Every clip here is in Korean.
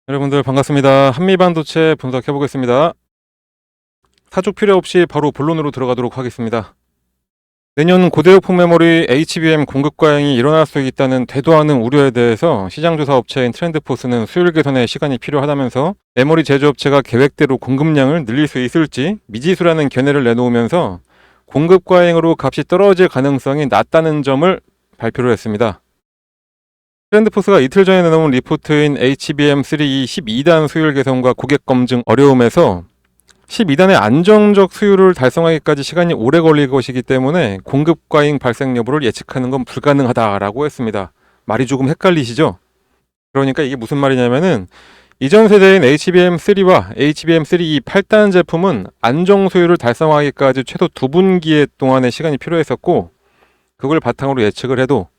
여러분들 반갑습니다. 한미반도체 분석해 보겠습니다. 사족 필요 없이 바로 본론으로 들어가도록 하겠습니다. 내년 고대역폭 메모리 HBM 공급 과잉이 일어날 수 있다는 되도 않은 우려에 대해서 시장조사 업체인 트렌드포스는 수율 개선에 시간이 필요하다면서 메모리 제조업체가 계획대로 공급량을 늘릴 수 있을지 미지수라는 견해를 내놓으면서 공급 과잉으로 값이 떨어질 가능성이 낮다는 점을 발표를 했습니다. 트렌드포스가 이틀 전에 내놓은 리포트인 HBM3E 12단 수율 개선과 고객 검증 어려움에서 12단의 안정적 수율을 달성하기까지 시간이 오래 걸릴 것이기 때문에 공급 과잉 발생 여부를 예측하는 건 불가능하다라고 했습니다. 말이 조금 헷갈리시죠? 그러니까 이게 무슨 말이냐면은 이전 세대인 HBM3와 HBM3E 8단 제품은 안정 수율을 달성하기까지 최소 2분기 동안의 시간이 필요했었고 그걸 바탕으로 예측을 해도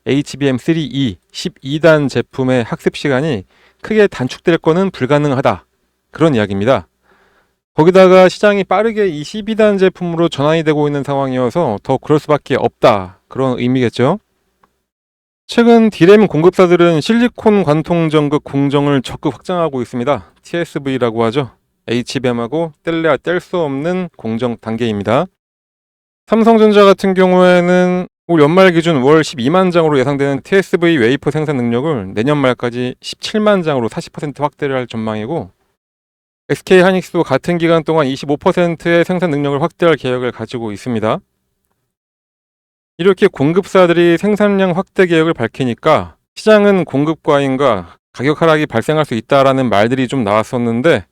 HBM3E 12단 제품의 학습 시간이 크게 단축될 거는 불가능하다. 그런 이야기입니다. 거기다가 시장이 빠르게 이 12단 제품으로 전환이 되고 있는 상황이어서 더 그럴 수밖에 없다. 그런 의미겠죠. 최근 D램 공급사들은 실리콘 관통 전극 공정을 적극 확장하고 있습니다. TSV라고 하죠. HBM하고 뗄래야 뗄 수 없는 공정 단계입니다. 삼성전자 같은 경우에는 올 연말 기준 월 12만 장으로 예상되는 TSV 웨이퍼 생산 능력을 내년 말까지 17만 장으로 40% 확대를 할 전망이고 SK 하이닉스도 같은 기간 동안 25%의 생산 능력을 확대할 계획을 가지고 있습니다. 이렇게 공급사들이 생산량 확대 계획을 밝히니까 시장은 공급 과잉과 가격 하락이 발생할 수 있다라는 말들이 좀 나왔었는데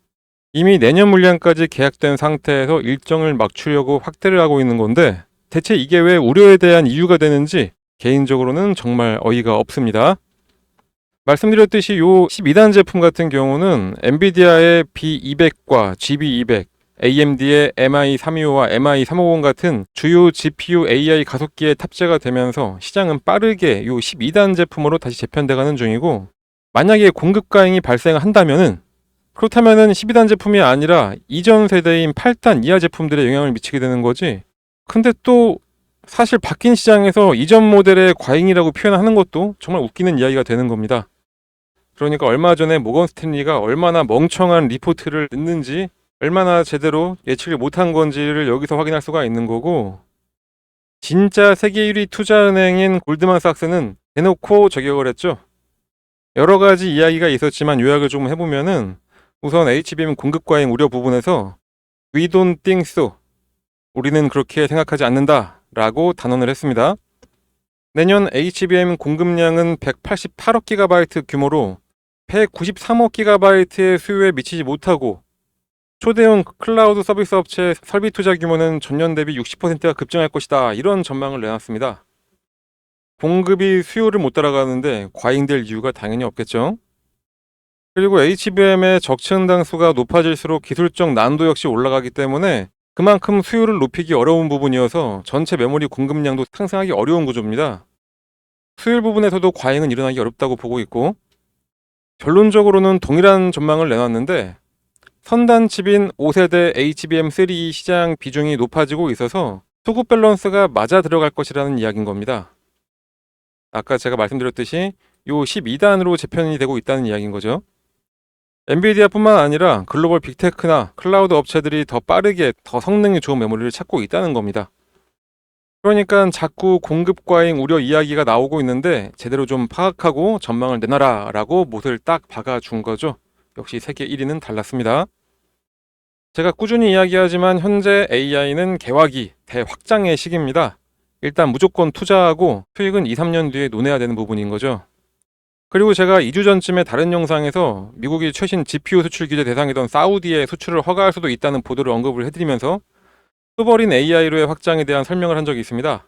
이미 내년 물량까지 계약된 상태에서 일정을 맞추려고 확대를 하고 있는 건데 대체 이게 왜 우려에 대한 이유가 되는지 개인적으로는 정말 어이가 없습니다. 말씀드렸듯이 요 12단 제품 같은 경우는 엔비디아의 B200과 GB200, AMD의 MI325와 MI350 같은 주요 GPU AI 가속기에 탑재가 되면서 시장은 빠르게 요 12단 제품으로 다시 재편돼가는 중이고 만약에 공급 과잉이 발생한다면은 그렇다면은 12단 제품이 아니라 이전 세대인 8단 이하 제품들에 영향을 미치게 되는 거지. 근데 또 사실 바뀐 시장에서 이전 모델의 과잉이라고 표현하는 것도 정말 웃기는 이야기가 되는 겁니다. 그러니까 얼마 전에 모건 스탠리가 얼마나 멍청한 리포트를 냈는지 얼마나 제대로 예측을 못한 건지를 여기서 확인할 수가 있는 거고 진짜 세계 1위 투자은행인 골드만삭스는 대놓고 저격을 했죠. 여러 가지 이야기가 있었지만 요약을 좀 해보면은 우선 HBM 공급 과잉 우려 부분에서 We don't think so. 우리는 그렇게 생각하지 않는다 라고 단언을 했습니다. 내년 HBM 공급량은 188억 GB 규모로 193억 GB의 수요에 미치지 못하고 초대형 클라우드 서비스 업체 설비 투자 규모는 전년 대비 60%가 급증할 것이다. 이런 전망을 내놨습니다. 공급이 수요를 못 따라가는데 과잉될 이유가 당연히 없겠죠. 그리고 HBM의 적층당 수가 높아질수록 기술적 난도 역시 올라가기 때문에 그만큼 수요를 높이기 어려운 부분이어서 전체 메모리 공급량도 상승하기 어려운 구조입니다. 수율 부분에서도 과잉은 일어나기 어렵다고 보고 있고 결론적으로는 동일한 전망을 내놨는데 선단 칩인 5세대 HBM3 시장 비중이 높아지고 있어서 수급 밸런스가 맞아 들어갈 것이라는 이야기인 겁니다. 아까 제가 말씀드렸듯이 요 12단으로 재편이 되고 있다는 이야기인 거죠. 엔비디아뿐만 아니라 글로벌 빅테크나 클라우드 업체들이 더 빠르게 더 성능이 좋은 메모리를 찾고 있다는 겁니다. 그러니까 자꾸 공급 과잉 우려 이야기가 나오고 있는데 제대로 좀 파악하고 전망을 내놔라 라고 못을 딱 박아준 거죠. 역시 세계 1위는 달랐습니다. 제가 꾸준히 이야기하지만 현재 AI는 개화기, 대확장의 시기입니다. 일단 무조건 투자하고 수익은 2, 3년 뒤에 논해야 되는 부분인 거죠. 그리고 제가 2주 전쯤에 다른 영상에서 미국이 최신 GPU 수출 규제 대상이던 사우디에 수출을 허가할 수도 있다는 보도를 언급을 해드리면서 소버린 AI로의 확장에 대한 설명을 한 적이 있습니다.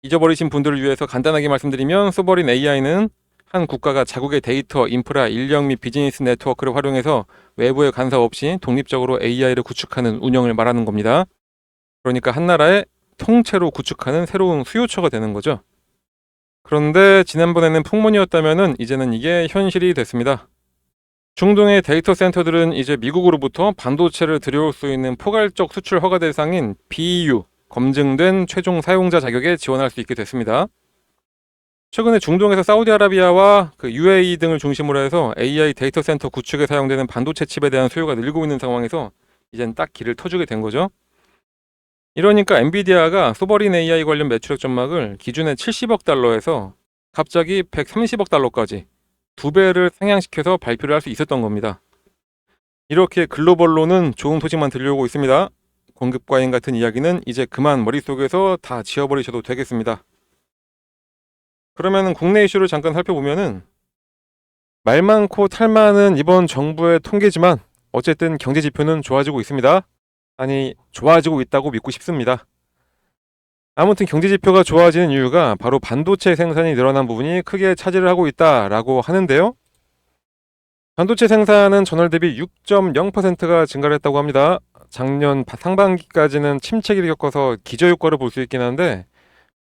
잊어버리신 분들을 위해서 간단하게 말씀드리면 소버린 AI는 한 국가가 자국의 데이터, 인프라, 인력 및 비즈니스 네트워크를 활용해서 외부의 간섭 없이 독립적으로 AI를 구축하는 운영을 말하는 겁니다. 그러니까 한 나라의 통째로 구축하는 새로운 수요처가 되는 거죠. 그런데 지난번에는 풍문이었다면은 이제는 이게 현실이 됐습니다. 중동의 데이터 센터들은 이제 미국으로부터 반도체를 들여올 수 있는 포괄적 수출 허가 대상인 BEU, 검증된 최종 사용자 자격에 지원할 수 있게 됐습니다. 최근에 중동에서 사우디아라비아와 그 UAE 등을 중심으로 해서 AI 데이터 센터 구축에 사용되는 반도체 칩에 대한 수요가 늘고 있는 상황에서 이젠 딱 길을 터주게 된 거죠. 이러니까 엔비디아가 소버린 AI 관련 매출액 전망을 기존의 70억 달러에서 갑자기 130억 달러까지 두 배를 상향시켜서 발표를 할 수 있었던 겁니다. 이렇게 글로벌로는 좋은 소식만 들려오고 있습니다. 공급 과잉 같은 이야기는 이제 그만 머릿속에서 다 지워버리셔도 되겠습니다. 그러면 국내 이슈를 잠깐 살펴보면은 말 많고 탈 많은 이번 정부의 통계지만 어쨌든 경제 지표는 좋아지고 있습니다. 아니, 좋아지고 있다고 믿고 싶습니다. 아무튼 경제 지표가 좋아지는 이유가 바로 반도체 생산이 늘어난 부분이 크게 차지를 하고 있다라고 하는데요. 반도체 생산은 전월 대비 6.0%가 증가를 했다고 합니다. 작년 상반기까지는 침체기를 겪어서 기저효과를 볼 수 있긴 한데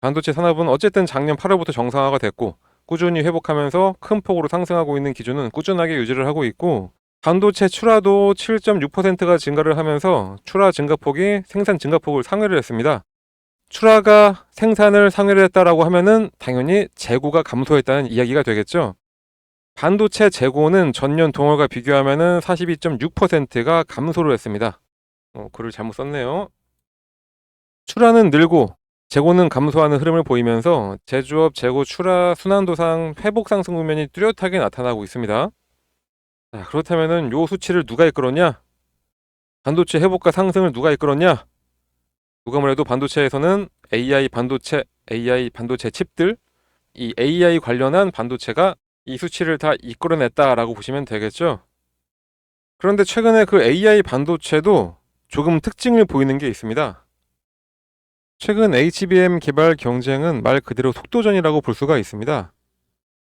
반도체 산업은 어쨌든 작년 8월부터 정상화가 됐고 꾸준히 회복하면서 큰 폭으로 상승하고 있는 기조는 꾸준하게 유지를 하고 있고 반도체 출하도 7.6%가 증가를 하면서 출하 증가폭이 생산 증가폭을 상회를 했습니다. 출하가 생산을 상회를 했다라고 하면은 당연히 재고가 감소했다는 이야기가 되겠죠. 반도체 재고는 전년 동월과 비교하면은 42.6%가 감소를 했습니다. 글을 잘못 썼네요. 출하는 늘고 재고는 감소하는 흐름을 보이면서 제조업 재고 출하 순환도상 회복 상승 국면이 뚜렷하게 나타나고 있습니다. 자, 그렇다면은 요 수치를 누가 이끌었냐? 반도체 회복과 상승을 누가 이끌었냐? 누가 뭐래도 반도체에서는 AI 반도체 칩들, 이 AI 관련한 반도체가 이 수치를 다 이끌어냈다라고 보시면 되겠죠. 그런데 최근에 그 AI 반도체도 조금 특징을 보이는 게 있습니다. 최근 HBM 개발 경쟁은 말 그대로 속도전이라고 볼 수가 있습니다.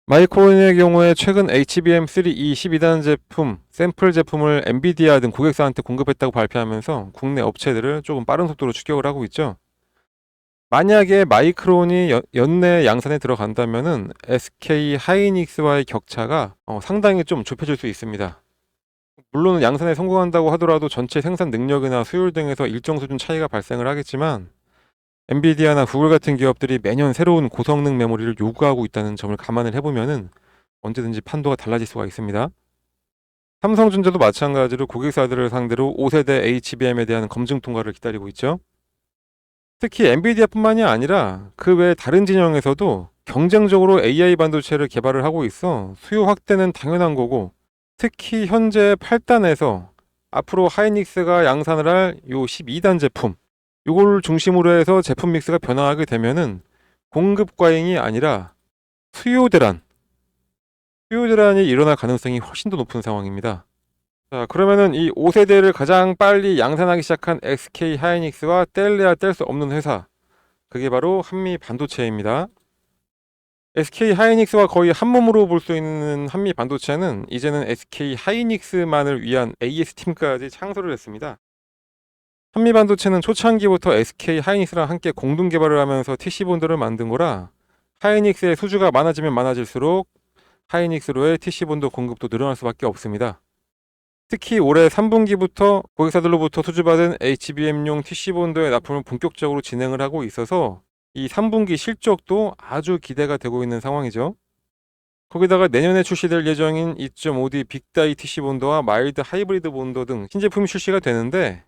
마이크론의 경우에 최근 HBM3E 12단 제품, 샘플 제품을 엔비디아 등 고객사한테 공급했다고 발표하면서 국내 업체들을 조금 빠른 속도로 추격을 하고 있죠. 만약에 마이크론이 연내 양산에 들어간다면은 SK 하이닉스와의 격차가 상당히 좀 좁혀질 수 있습니다. 물론 양산에 성공한다고 하더라도 전체 생산 능력이나 수율 등에서 일정 수준 차이가 발생을 하겠지만 엔비디아나 구글 같은 기업들이 매년 새로운 고성능 메모리를 요구하고 있다는 점을 감안을 해보면은 언제든지 판도가 달라질 수가 있습니다. 삼성전자도 마찬가지로 고객사들을 상대로 5세대 HBM에 대한 검증 통과를 기다리고 있죠. 특히 엔비디아뿐만이 아니라 그 외 다른 진영에서도 경쟁적으로 AI 반도체를 개발을 하고 있어 수요 확대는 당연한 거고 특히 현재 8단에서 앞으로 하이닉스가 양산을 할 요 12단 제품 이걸 중심으로 해서 제품 믹스가 변화하게 되면은 공급 과잉이 아니라 수요 대란이 일어날 가능성이 훨씬 더 높은 상황입니다. 자, 그러면은 이 5세대를 가장 빨리 양산하기 시작한 SK 하이닉스와 뗄래야 뗄 수 없는 회사, 그게 바로 한미 반도체입니다. SK 하이닉스와 거의 한 몸으로 볼 수 있는 한미 반도체는 이제는 SK 하이닉스만을 위한 AS팀까지 창설을 했습니다. 한미반도체는 초창기부터 SK 하이닉스랑 함께 공동 개발을 하면서 TC본드를 만든 거라 하이닉스의 수주가 많아지면 많아질수록 하이닉스로의 TC본드 공급도 늘어날 수밖에 없습니다. 특히 올해 3분기부터 고객사들로부터 수주받은 HBM용 TC본드의 납품을 본격적으로 진행을 하고 있어서 이 3분기 실적도 아주 기대가 되고 있는 상황이죠. 거기다가 내년에 출시될 예정인 2.5D 빅다이 TC본드와 마일드 하이브리드 본드 등 신제품이 출시가 되는데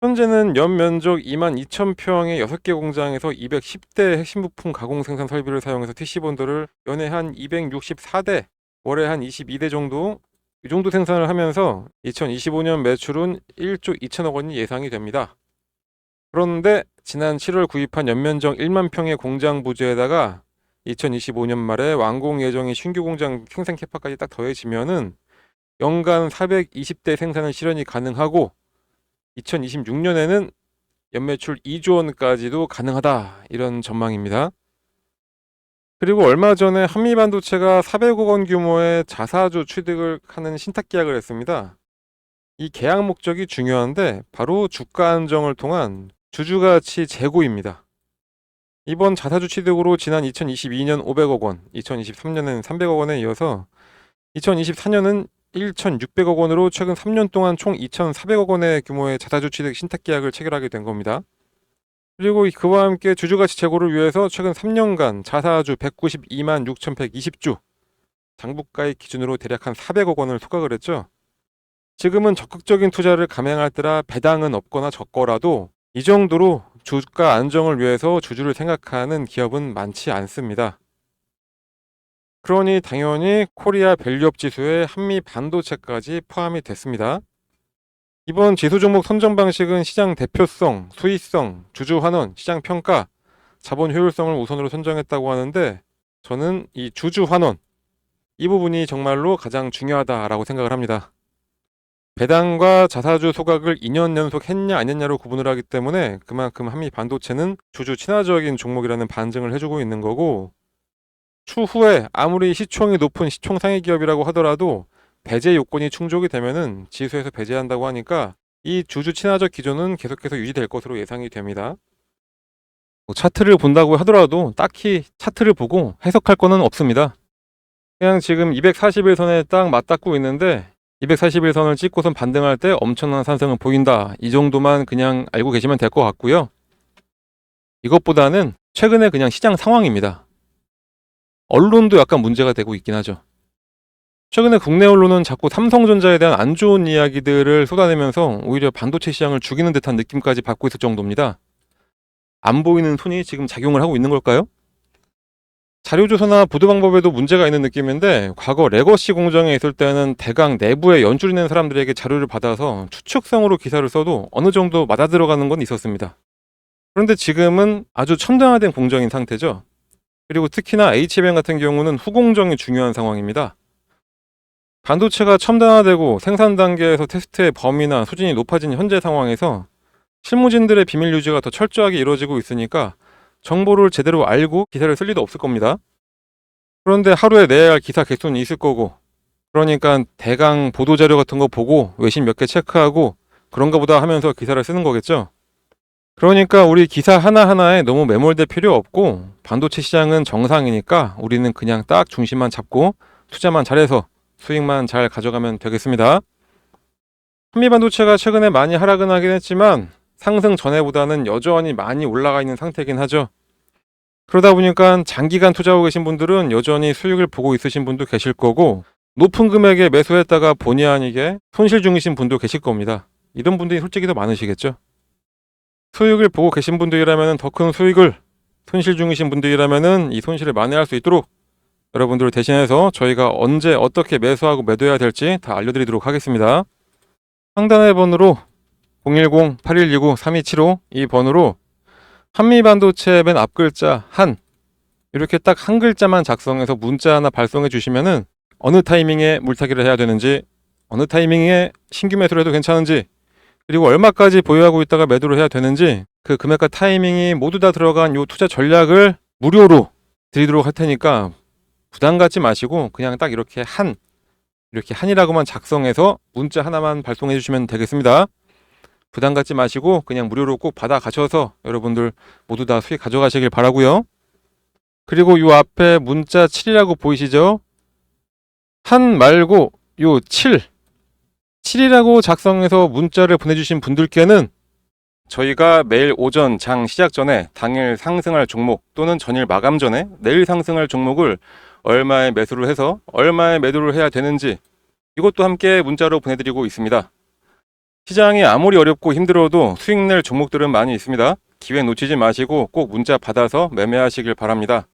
현재는 연면적 22,000평의 6개 공장에서 210대 핵심 부품 가공 생산 설비를 사용해서 TC본드를 연에 한 264대, 월에 한 22대 정도 이 정도 생산을 하면서 2025년 매출은 1조 2천억 원이 예상이 됩니다. 그런데 지난 7월 구입한 연면적 1만 평의 공장 부지에다가 2025년 말에 완공 예정인 신규 공장 생산 캐파까지 딱 더해지면은 연간 420대 생산을 실현이 가능하고 2026년에는 연매출 2조 원까지도 가능하다 이런 전망입니다. 그리고 얼마 전에 한미반도체가 400억 원 규모의 자사주 취득을 하는 신탁 계약을 했습니다. 이 계약 목적이 중요한데 바로 주가 안정을 통한 주주가치 제고입니다. 이번 자사주 취득으로 지난 2022년 500억 원, 2023년에는 300억 원에 이어서 2024년은 1,600억 원으로 최근 3년 동안 총 2,400억 원의 규모의 자사주 취득 신탁 계약을 체결하게 된 겁니다. 그리고 그와 함께 주주가치 제고를 위해서 최근 3년간 자사주 192만 6,120주, 장부가액 기준으로 대략 한 400억 원을 소각을 했죠. 지금은 적극적인 투자를 감행할 때라 배당은 없거나 적거라도 이 정도로 주가 안정을 위해서 주주를 생각하는 기업은 많지 않습니다. 그러니 당연히 코리아 밸류업 지수에 한미 반도체까지 포함이 됐습니다. 이번 지수 종목 선정 방식은 시장 대표성, 수익성, 주주 환원, 시장 평가, 자본 효율성을 우선으로 선정했다고 하는데 저는 이 주주 환원, 이 부분이 정말로 가장 중요하다라고 생각을 합니다. 배당과 자사주 소각을 2년 연속 했냐 안 했냐로 구분을 하기 때문에 그만큼 한미 반도체는 주주 친화적인 종목이라는 반증을 해주고 있는 거고, 추후에 아무리 시총이 높은 시총 상위 기업이라고 하더라도 배제 요건이 충족이 되면은 지수에서 배제한다고 하니까 이 주주 친화적 기조는 계속해서 유지될 것으로 예상이 됩니다. 차트를 본다고 하더라도 딱히 차트를 보고 해석할 거는 없습니다. 그냥 지금 241선에 딱 맞닿고 있는데 241선을 찍고선 반등할 때 엄청난 상승을 보인다, 이 정도만 그냥 알고 계시면 될 것 같고요. 이것보다는 최근에 그냥 시장 상황입니다. 언론도 약간 문제가 되고 있긴 하죠. 최근에 국내 언론은 자꾸 삼성전자에 대한 안 좋은 이야기들을 쏟아내면서 오히려 반도체 시장을 죽이는 듯한 느낌까지 받고 있을 정도입니다. 안 보이는 손이 지금 작용을 하고 있는 걸까요? 자료조사나 보도 방법에도 문제가 있는 느낌인데, 과거 레거시 공정에 있을 때는 대강 내부에 연줄 있는 사람들에게 자료를 받아서 추측성으로 기사를 써도 어느 정도 맞아 들어가는 건 있었습니다. 그런데 지금은 아주 첨단화된 공정인 상태죠. 그리고 특히나 HBM 같은 경우는 후공정이 중요한 상황입니다. 반도체가 첨단화되고 생산 단계에서 테스트의 범위나 수준이 높아진 현재 상황에서 실무진들의 비밀 유지가 더 철저하게 이루어지고 있으니까 정보를 제대로 알고 기사를 쓸 리도 없을 겁니다. 그런데 하루에 내야 할 기사 개수는 있을 거고, 그러니까 대강 보도자료 같은 거 보고 외신 몇 개 체크하고 그런가 보다 하면서 기사를 쓰는 거겠죠. 그러니까 우리 기사 하나하나에 너무 매몰될 필요 없고, 반도체 시장은 정상이니까 우리는 그냥 딱 중심만 잡고 투자만 잘해서 수익만 잘 가져가면 되겠습니다. 한미반도체가 최근에 많이 하락은 하긴 했지만 상승 전에보다는 여전히 많이 올라가 있는 상태이긴 하죠. 그러다 보니까 장기간 투자하고 계신 분들은 여전히 수익을 보고 있으신 분도 계실 거고, 높은 금액에 매수했다가 본의 아니게 손실 중이신 분도 계실 겁니다. 이런 분들이 솔직히 더 많으시겠죠. 수익을 보고 계신 분들이라면 더 큰 수익을, 손실 중이신 분들이라면 이 손실을 만회할 수 있도록 여러분들을 대신해서 저희가 언제 어떻게 매수하고 매도해야 될지 다 알려드리도록 하겠습니다. 상단의 번호로 010-8129-3275, 이 번호로 한미반도체 맨 앞글자 한, 이렇게 딱 한 글자만 작성해서 문자 하나 발송해 주시면은 어느 타이밍에 물타기를 해야 되는지, 어느 타이밍에 신규 매수를 해도 괜찮은지, 그리고 얼마까지 보유하고 있다가 매도를 해야 되는지, 그 금액과 타이밍이 모두 다 들어간 요 투자 전략을 무료로 드리도록 할 테니까 부담 갖지 마시고 그냥 딱 이렇게 한이라고만 작성해서 문자 하나만 발송해 주시면 되겠습니다. 부담 갖지 마시고 그냥 무료로 꼭 받아 가셔서 여러분들 모두 다 수익 가져가시길 바라고요. 그리고 요 앞에 문자 7이라고 보이시죠? 한 말고 요 7이라고 작성해서 문자를 보내주신 분들께는 저희가 매일 오전 장 시작 전에 당일 상승할 종목 또는 전일 마감 전에 내일 상승할 종목을 얼마에 매수를 해서 얼마에 매도를 해야 되는지, 이것도 함께 문자로 보내드리고 있습니다. 시장이 아무리 어렵고 힘들어도 수익 낼 종목들은 많이 있습니다. 기회 놓치지 마시고 꼭 문자 받아서 매매하시길 바랍니다.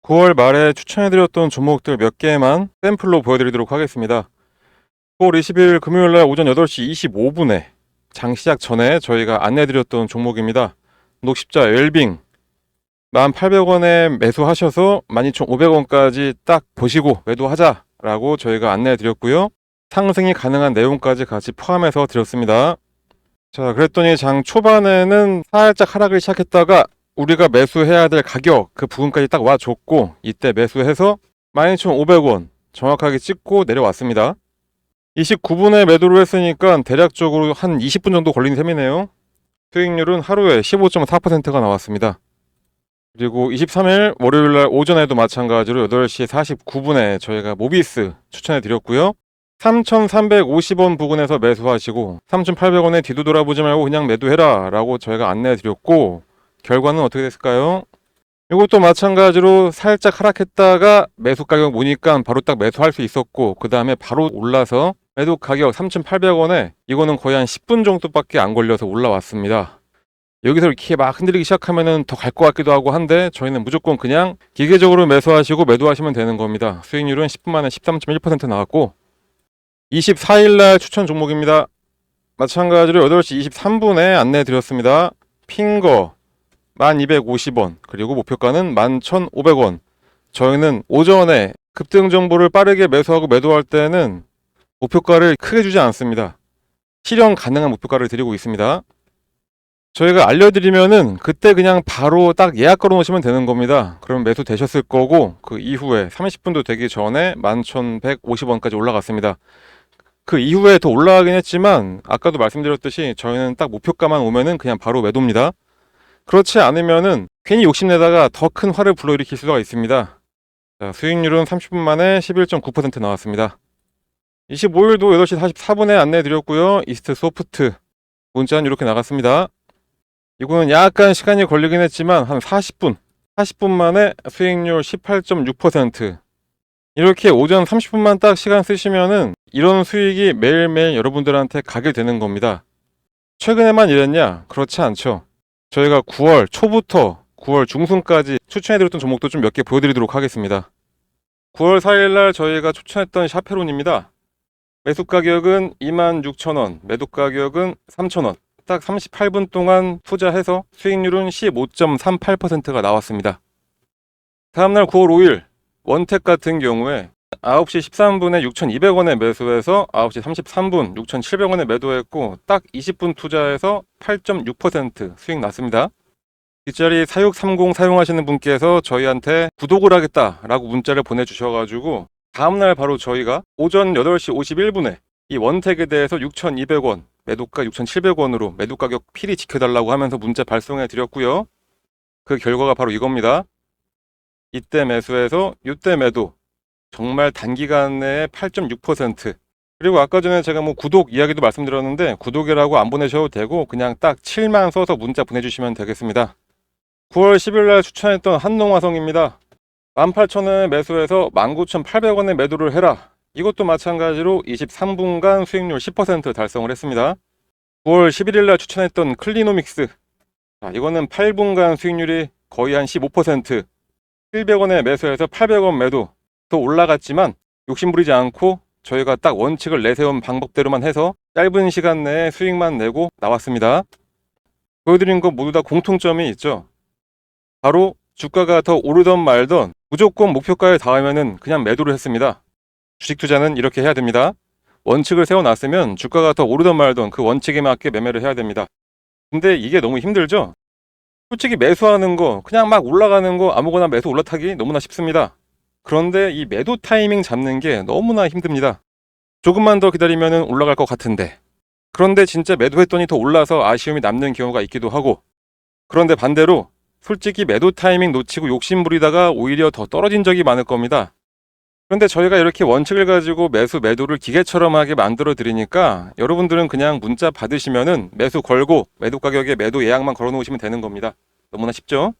9월 말에 추천해드렸던 종목들 몇 개만 샘플로 보여드리도록 하겠습니다. 9월 20일 금요일날 오전 8시 25분에 장 시작 전에 저희가 안내해드렸던 종목입니다. 녹십자 웰빙 1,800원에 매수하셔서 12,500원까지 딱 보시고 매도하자라고 저희가 안내해드렸고요. 상승이 가능한 내용까지 같이 포함해서 드렸습니다. 자, 그랬더니 장 초반에는 살짝 하락을 시작했다가 우리가 매수해야 될 가격 그 부분까지 딱 와줬고, 이때 매수해서 12,500원 정확하게 찍고 내려왔습니다. 29분에 매도를 했으니까 대략적으로 한 20분 정도 걸린 셈이네요. 수익률은 하루에 15.4%가 나왔습니다. 그리고 23일 월요일날 오전에도 마찬가지로 8시 49분에 저희가 모비스 추천해 드렸고요. 3,350원 부근에서 매수하시고 3,800원에 뒤도 돌아보지 말고 그냥 매도해라 라고 저희가 안내해 드렸고, 결과는 어떻게 됐을까요? 이것도 마찬가지로 살짝 하락했다가 매수 가격 보니까 바로 딱 매수할 수 있었고, 그 다음에 바로 올라서 매도 가격 3,800원에 이거는 거의 한 10분 정도밖에 안 걸려서 올라왔습니다. 여기서 이렇게 막 흔들리기 시작하면은 더 갈 것 같기도 하고 한데, 저희는 무조건 그냥 기계적으로 매수하시고 매도하시면 되는 겁니다. 수익률은 10분 만에 13.1% 나왔고, 24일날 추천 종목입니다. 마찬가지로 8시 23분에 안내 드렸습니다. 핑거 1250원, 그리고 목표가는 11,500원. 저희는 오전에 급등 정보를 빠르게 매수하고 매도할 때는 목표가를 크게 주지 않습니다. 실현 가능한 목표가를 드리고 있습니다. 저희가 알려드리면은 그때 그냥 바로 딱 예약 걸어 놓으시면 되는 겁니다. 그럼 매수 되셨을 거고, 그 이후에 30분도 되기 전에 11,150원까지 올라갔습니다. 그 이후에 더 올라가긴 했지만 아까도 말씀드렸듯이 저희는 딱 목표가만 오면은 그냥 바로 매도입니다. 그렇지 않으면은 괜히 욕심내다가 더 큰 화를 불러일으킬 수가 있습니다. 자, 수익률은 30분 만에 11.9% 나왔습니다. 25일도 8시 44분에 안내 드렸고요. 이스트 소프트 문자는 이렇게 나갔습니다. 이거는 약간 시간이 걸리긴 했지만 한 40분 만에 수익률 18.6%. 이렇게 오전 30분만 딱 시간 쓰시면은 이런 수익이 매일매일 여러분들한테 가게 되는 겁니다. 최근에만 이랬냐? 그렇지 않죠. 저희가 9월 초부터 9월 중순까지 추천해드렸던 종목도 좀 몇 개 보여드리도록 하겠습니다. 9월 4일날 저희가 추천했던 샤페론입니다. 매수 가격은 26,000원, 매도 가격은 3,000원. 딱 38분 동안 투자해서 수익률은 15.38%가 나왔습니다. 다음날 9월 5일 원택 같은 경우에 9시 13분에 6,200원에 매수해서 9시 33분 6,700원에 매도했고, 딱 20분 투자해서 8.6% 수익 났습니다. 뒷자리 4630 사용하시는 분께서 저희한테 구독을 하겠다라고 문자를 보내주셔가지고, 다음날 바로 저희가 오전 8시 51분에 이 원택에 대해서 6,200원, 매도가 6,700원으로 매도 가격 필히 지켜달라고 하면서 문자 발송해 드렸고요. 그 결과가 바로 이겁니다. 이때 매수해서 이때 매도, 정말 단기간 내에 8.6%. 그리고 아까 전에 제가 구독 이야기도 말씀드렸는데, 구독이라고 안 보내셔도 되고 그냥 딱 7만 써서 문자 보내주시면 되겠습니다. 9월 10일날 추천했던 한농화성입니다. 18,000원에 매수해서 19,800원에 매도를 해라. 이것도 마찬가지로 23분간 수익률 10% 달성을 했습니다. 9월 11일날 추천했던 클리노믹스. 이거는 8분간 수익률이 거의 한 15%. 700원에 매수해서 800원 매도. 더 올라갔지만 욕심부리지 않고 저희가 딱 원칙을 내세운 방법대로만 해서 짧은 시간 내에 수익만 내고 나왔습니다. 보여드린 것 모두 다 공통점이 있죠. 바로 주가가 더 오르던 말던 무조건 목표가에 닿으면은 그냥 매도를 했습니다. 주식 투자는 이렇게 해야 됩니다. 원칙을 세워놨으면 주가가 더 오르던 말던 그 원칙에 맞게 매매를 해야 됩니다. 근데 이게 너무 힘들죠? 솔직히 매수하는 거, 그냥 막 올라가는 거 아무거나 매수 올라타기 너무나 쉽습니다. 그런데 이 매도 타이밍 잡는 게 너무나 힘듭니다. 조금만 더 기다리면 올라갈 것 같은데, 그런데 진짜 매도했더니 더 올라서 아쉬움이 남는 경우가 있기도 하고, 그런데 반대로 솔직히 매도 타이밍 놓치고 욕심 부리다가 오히려 더 떨어진 적이 많을 겁니다. 그런데 저희가 이렇게 원칙을 가지고 매수 매도를 기계처럼 하게 만들어 드리니까 여러분들은 그냥 문자 받으시면은 매수 걸고 매도 가격에 매도 예약만 걸어 놓으시면 되는 겁니다. 너무나 쉽죠?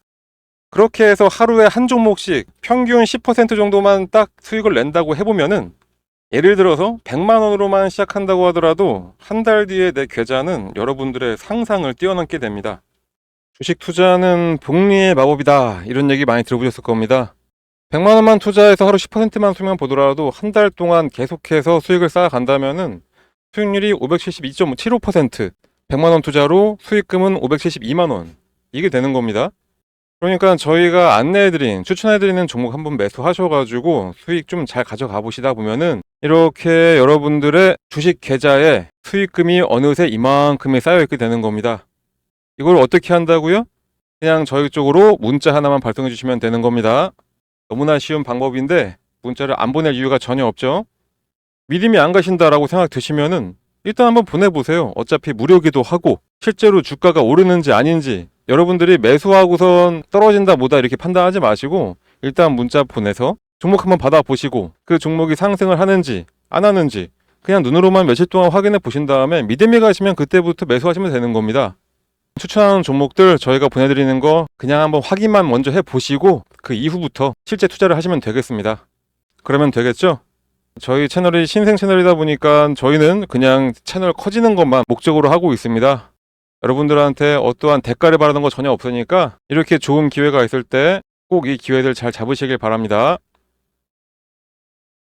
그렇게 해서 하루에 한 종목씩 평균 10% 정도만 딱 수익을 낸다고 해보면은, 예를 들어서 100만 원으로만 시작한다고 하더라도 한 달 뒤에 내 계좌는 여러분들의 상상을 뛰어넘게 됩니다. 주식 투자는 복리의 마법이다, 이런 얘기 많이 들어보셨을 겁니다. 100만 원만 투자해서 하루 10%만 수익만 보더라도 한 달 동안 계속해서 수익을 쌓아간다면은 수익률이 572.75%, 100만 원 투자로 수익금은 572만 원, 이게 되는 겁니다. 그러니까 저희가 안내해드린, 추천해드리는 종목 한번 매수하셔가지고 수익 좀 잘 가져가 보시다 보면은 이렇게 여러분들의 주식 계좌에 수익금이 어느새 이만큼이 쌓여있게 되는 겁니다. 이걸 어떻게 한다고요? 그냥 저희 쪽으로 문자 하나만 발송해 주시면 되는 겁니다. 너무나 쉬운 방법인데 문자를 안 보낼 이유가 전혀 없죠. 믿음이 안 가신다라고 생각되시면은 일단 한번 보내보세요. 어차피 무료기도 하고, 실제로 주가가 오르는지 아닌지 여러분들이 매수하고선 떨어진다 뭐다 이렇게 판단하지 마시고 일단 문자 보내서 종목 한번 받아보시고 그 종목이 상승을 하는지 안 하는지 그냥 눈으로만 며칠 동안 확인해 보신 다음에 믿음이 가시면 그때부터 매수하시면 되는 겁니다. 추천하는 종목들 저희가 보내드리는 거 그냥 한번 확인만 먼저 해보시고 그 이후부터 실제 투자를 하시면 되겠습니다. 그러면 되겠죠? 저희 채널이 신생 채널이다 보니까 저희는 그냥 채널 커지는 것만 목적으로 하고 있습니다. 여러분들한테 어떠한 대가를 바라는 거 전혀 없으니까 이렇게 좋은 기회가 있을 때 꼭 이 기회들 잘 잡으시길 바랍니다.